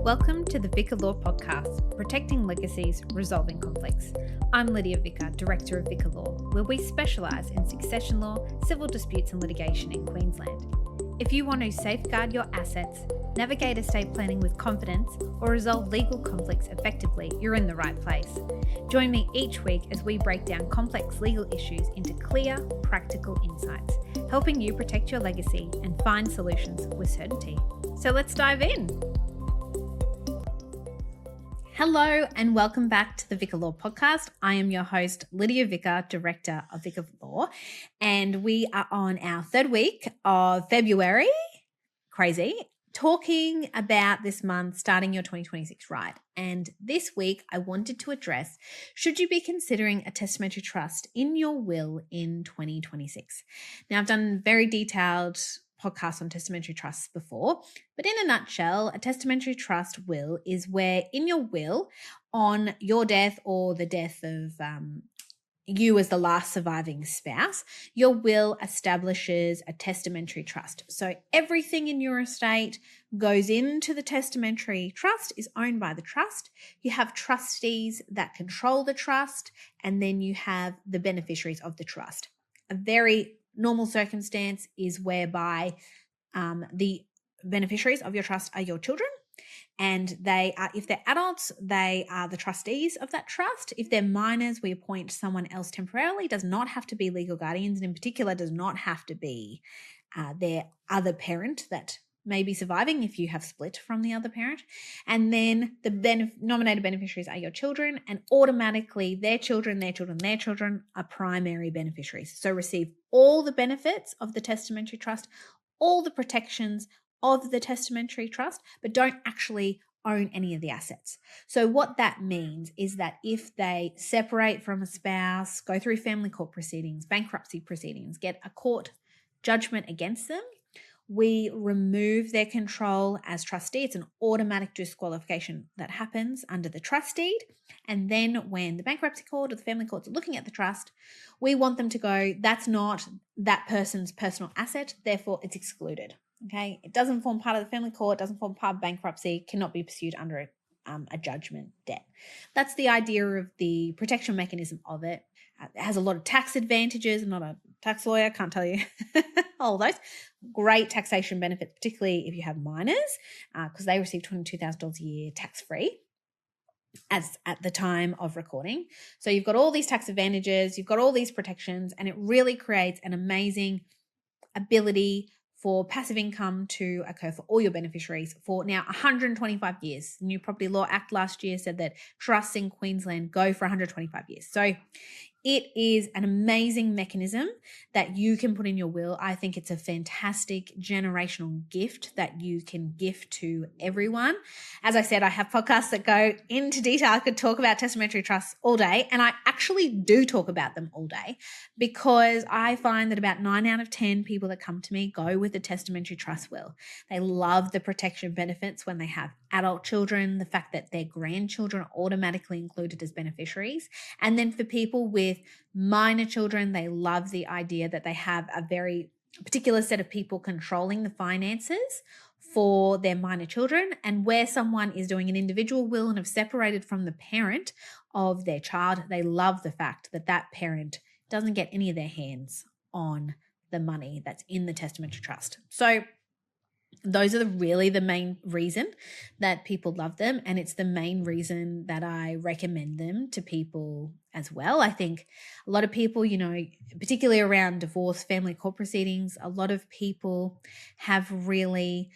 Welcome to the Vicca Law Podcast, Protecting Legacies, Resolving Conflicts. I'm Lydia Vicca, Director of Vicca Law, where we specialise in succession law, civil disputes and litigation in Queensland. If you want to safeguard your assets, navigate estate planning with confidence, or resolve legal conflicts effectively, you're in the right place. Join me each week as we break down complex legal issues into clear, practical insights, helping you protect your legacy and find solutions with certainty. So let's dive in. Hello and welcome back to the Vicca Law Podcast. I am your host, Lydia Vicca, Director of Vicca Law, and we are on our third week of February, crazy, talking about this month starting your 2026 right. And this week I wanted to address, should you be considering a testamentary trust in your will in 2026? Now, I've done very detailed podcast on testamentary trusts before, but in a nutshell, a testamentary trust will is where in your will on your death or the death of you as the last surviving spouse, your will establishes a testamentary trust. So everything in your estate goes into the testamentary trust, is owned by the trust. You have trustees that control the trust, and then you have the beneficiaries of the trust. A very normal circumstance is whereby the beneficiaries of your trust are your children, and they are, if they're adults, they are the trustees of that trust. If they're minors, we appoint someone else temporarily. Does not have to be legal guardians, and in particular does not have to be their other parent that may be surviving if you have split from the other parent. And then the nominated beneficiaries are your children, and automatically their children are primary beneficiaries. So receive all the benefits of the testamentary trust, all the protections of the testamentary trust, but don't actually own any of the assets. So what that means is that if they separate from a spouse, go through family court proceedings, bankruptcy proceedings, get a court judgment against them, we remove their control as trustee. It's an automatic disqualification that happens under the trust deed. And then when the bankruptcy court or the family courts are looking at the trust, we want them to go, that's not that person's personal asset, therefore it's excluded. Okay, it doesn't form part of the family court, doesn't form part of bankruptcy, cannot be pursued under a judgment debt. That's the idea of the protection mechanism of it. It has a lot of tax advantages. I'm not a tax lawyer, can't tell you all those. Great taxation benefits, particularly if you have minors, because they receive $22,000 a year tax-free as at the time of recording. So you've got all these tax advantages, you've got all these protections, and it really creates an amazing ability for passive income to occur for all your beneficiaries for now 125 years. The New Property Law Act last year said that trusts in Queensland go for 125 years. So it is an amazing mechanism that you can put in your will. I think it's a fantastic generational gift that you can gift to everyone. As I said, I have podcasts that go into detail. I could talk about testamentary trusts all day, and I actually do talk about them all day because I find that about 9 out of 10 people that come to me go with a testamentary trust will. They love the protection benefits when they have adult children, the fact that their grandchildren are automatically included as beneficiaries. And then for people with minor children, they love the idea that they have a very particular set of people controlling the finances for their minor children. And where someone is doing an individual will and have separated from the parent of their child, they love the fact that that parent doesn't get any of their hands on the money that's in the testamentary trust. So those are really the main reason that people love them, and it's the main reason that I recommend them to people as well. I think a lot of people, particularly around divorce, family court proceedings, a lot of people have really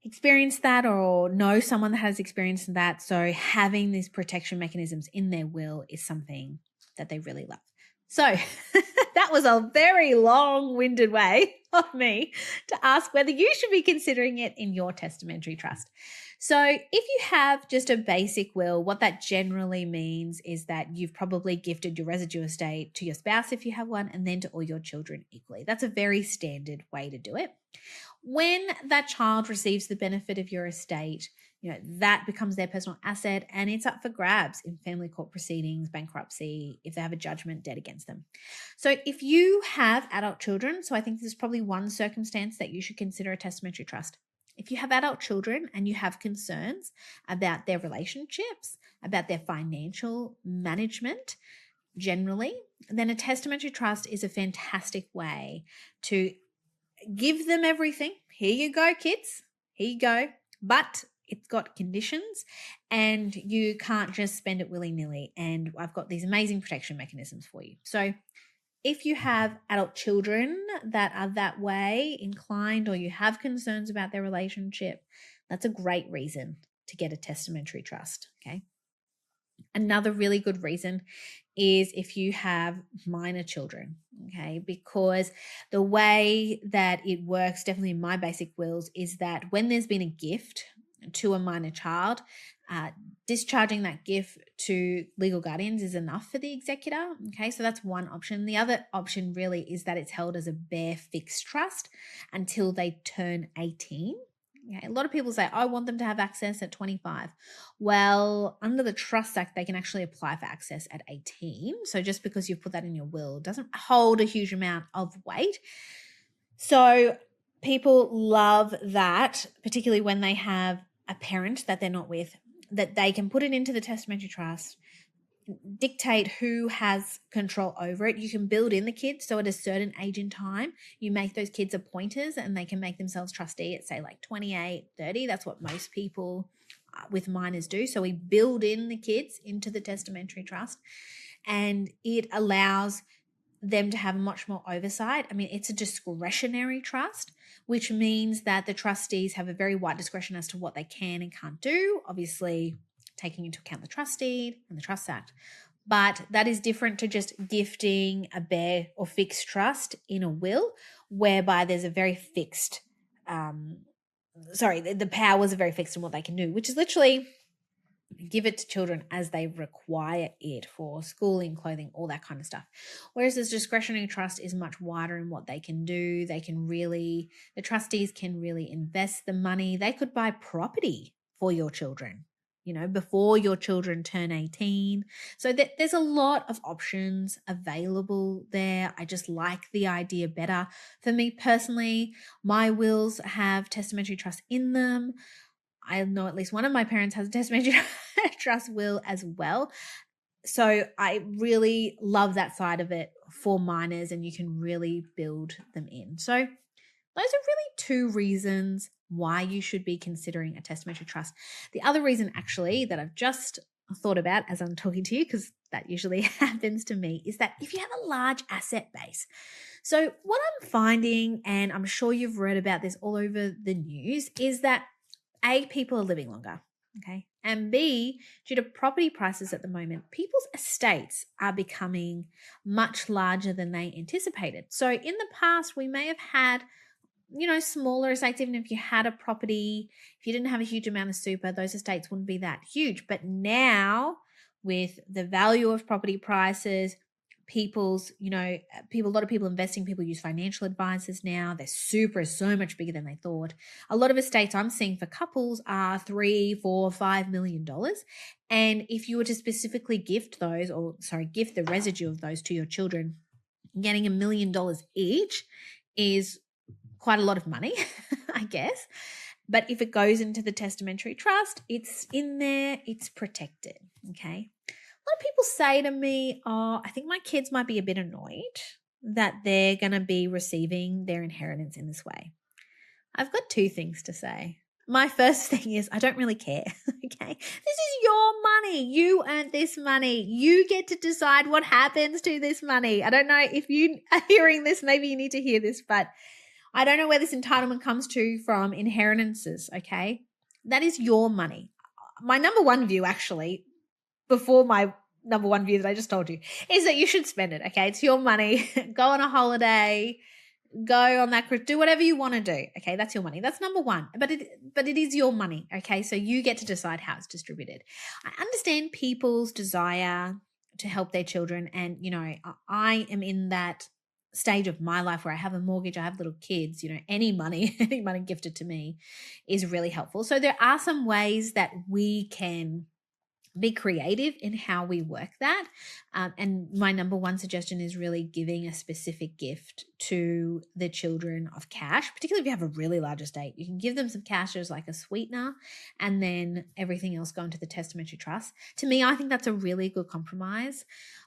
experienced that or know someone that has experienced that. So having these protection mechanisms in their will is something that they really love. So that was a very long-winded way of me to ask whether you should be considering it in your testamentary trust. So if you have just a basic will, what that generally means is that you've probably gifted your residue estate to your spouse if you have one, and then to all your children equally. That's a very standard way to do it. When that child receives the benefit of your estate, that becomes their personal asset, and it's up for grabs in family court proceedings, bankruptcy, if they have a judgment debt against them. So if you have adult children, so I think this is probably one circumstance that you should consider a testamentary trust. if you have adult children and you have concerns about their relationships, about their financial management generally, then a testamentary trust is a fantastic way to give them everything. Here you go, kids. Here you go. But it's got conditions and you can't just spend it willy-nilly. And I've got these amazing protection mechanisms for you. So if you have adult children that are that way inclined, or you have concerns about their relationship, that's a great reason to get a testamentary trust, okay? Another really good reason is if you have minor children, okay? Because the way that it works, definitely in my basic wills, is that when there's been a gift to a minor child, discharging that gift to legal guardians is enough for the executor, okay? So that's one option. The other option really is that it's held as a bare fixed trust until they turn 18. Okay, a lot of people say, I want them to have access at 25. Well, under the Trust Act, they can actually apply for access at 18. So just because you've put that in your will doesn't hold a huge amount of weight. So people love that, particularly when they have a parent that they're not with, that they can put it into the testamentary trust, dictate who has control over it. You can build in the kids. So at a certain age in time, you make those kids appointers and they can make themselves trustee at, say, like 28, 30. That's what most people with minors do. So we build in the kids into the testamentary trust, and it allows them to have much more oversight. I mean, it's a discretionary trust, which means that the trustees have a very wide discretion as to what they can and can't do, obviously taking into account the trust deed and the Trust Act. But that is different to just gifting a bare or fixed trust in a will, whereby there's a very fixed, the powers are very fixed in what they can do, which is literally give it to children as they require it for schooling, clothing, all that kind of stuff. Whereas this discretionary trust is much wider in what they can do. The trustees can really invest the money. They could buy property for your children, before your children turn 18. So there's a lot of options available there. I just like the idea better. For me personally, my wills have testamentary trust in them. I know at least one of my parents has a testamentary trust will as well. So I really love that side of it for minors, and you can really build them in. So those are really two reasons why you should be considering a testamentary trust. The other reason actually that I've just thought about as I'm talking to you, because that usually happens to me, is that if you have a large asset base. So what I'm finding, and I'm sure you've read about this all over the news, is that A, people are living longer, okay? And B, due to property prices at the moment, people's estates are becoming much larger than they anticipated. So in the past, we may have had, smaller estates. Even if you had a property, if you didn't have a huge amount of super, those estates wouldn't be that huge. But now, with the value of property prices, a lot of people investing, people use financial advisors now. They're so much bigger than they thought. A lot of estates I'm seeing for couples are $3, $4, $5 million. And if you were to specifically gift the residue of those to your children, getting $1 million each is quite a lot of money, I guess. But if it goes into the testamentary trust, it's in there, it's protected, okay? A lot of people say to me, I think my kids might be a bit annoyed that they're going to be receiving their inheritance in this way. I've got two things to say. My first thing is I don't really care, okay? This is your money. You earned this money. You get to decide what happens to this money. I don't know if you are hearing this, maybe you need to hear this, but I don't know where this entitlement comes from inheritances, okay? That is your money. My number one view, actually, before my number one view that I just told you, is that you should spend it, okay? It's your money. Go on a holiday, go on that cruise, do whatever you want to do, okay? That's your money. That's number one. But it is your money, okay? So you get to decide how it's distributed. I understand people's desire to help their children, and, I am in that stage of my life where I have a mortgage, I have little kids, any money gifted to me is really helpful. So there are some ways that we can be creative in how we work that. And my number one suggestion is really giving a specific gift to the children of cash, particularly if you have a really large estate. You can give them some cash as like a sweetener, and then everything else go into the testamentary trust. To me, I think that's a really good compromise.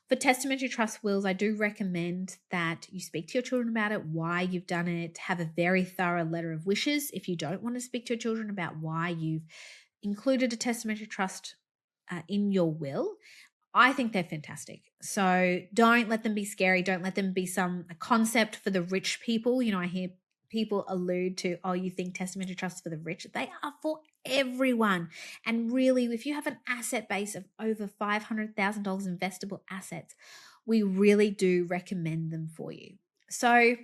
For testamentary trust wills, I do recommend that you speak to your children about it, why you've done it, have a very thorough letter of wishes. If you don't want to speak to your children about why you've included a testamentary trust in your will, I think they're fantastic. So don't let them be scary. Don't let them be a concept for the rich people. I hear people allude to, oh, you think testamentary trusts for the rich? They are for everyone. And really, if you have an asset base of over $500,000 investable assets, we really do recommend them for you. So I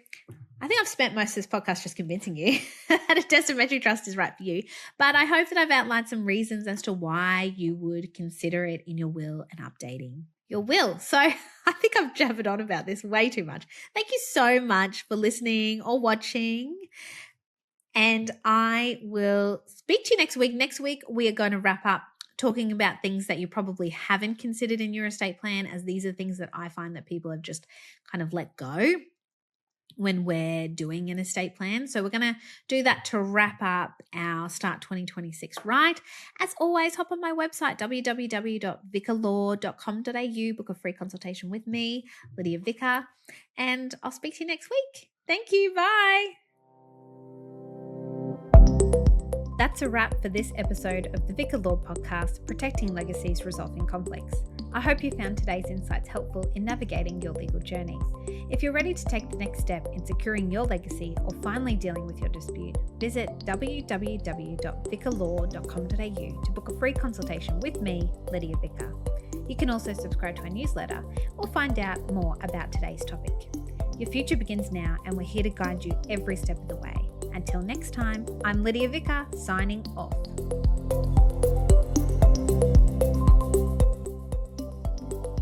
think I've spent most of this podcast just convincing you that a testamentary trust is right for you. But I hope that I've outlined some reasons as to why you would consider it in your will and updating your will. So I think I've jabbered on about this way too much. Thank you so much for listening or watching. And I will speak to you next week. Next week, we are going to wrap up talking about things that you probably haven't considered in your estate plan, as these are things that I find that people have just kind of let go when we're doing an estate plan. So we're going to do that to wrap up our Start 2026 right. As always, hop on my website, www.viccalaw.com.au, book a free consultation with me, Lydia Vicca, and I'll speak to you next week. Thank you. Bye. That's a wrap for this episode of the Vicca Law Podcast, Protecting Legacies, Resolving Conflicts. I hope you found today's insights helpful in navigating your legal journey. If you're ready to take the next step in securing your legacy or finally dealing with your dispute, visit www.viccalaw.com.au to book a free consultation with me, Lydia Vicca. You can also subscribe to our newsletter or find out more about today's topic. Your future begins now, and we're here to guide you every step of the way. Until next time, I'm Lydia Vicca, signing off.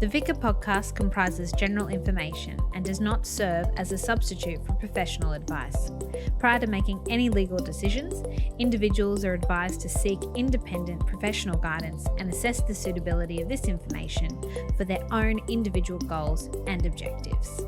The Vicca podcast comprises general information and does not serve as a substitute for professional advice. Prior to making any legal decisions, individuals are advised to seek independent professional guidance and assess the suitability of this information for their own individual goals and objectives.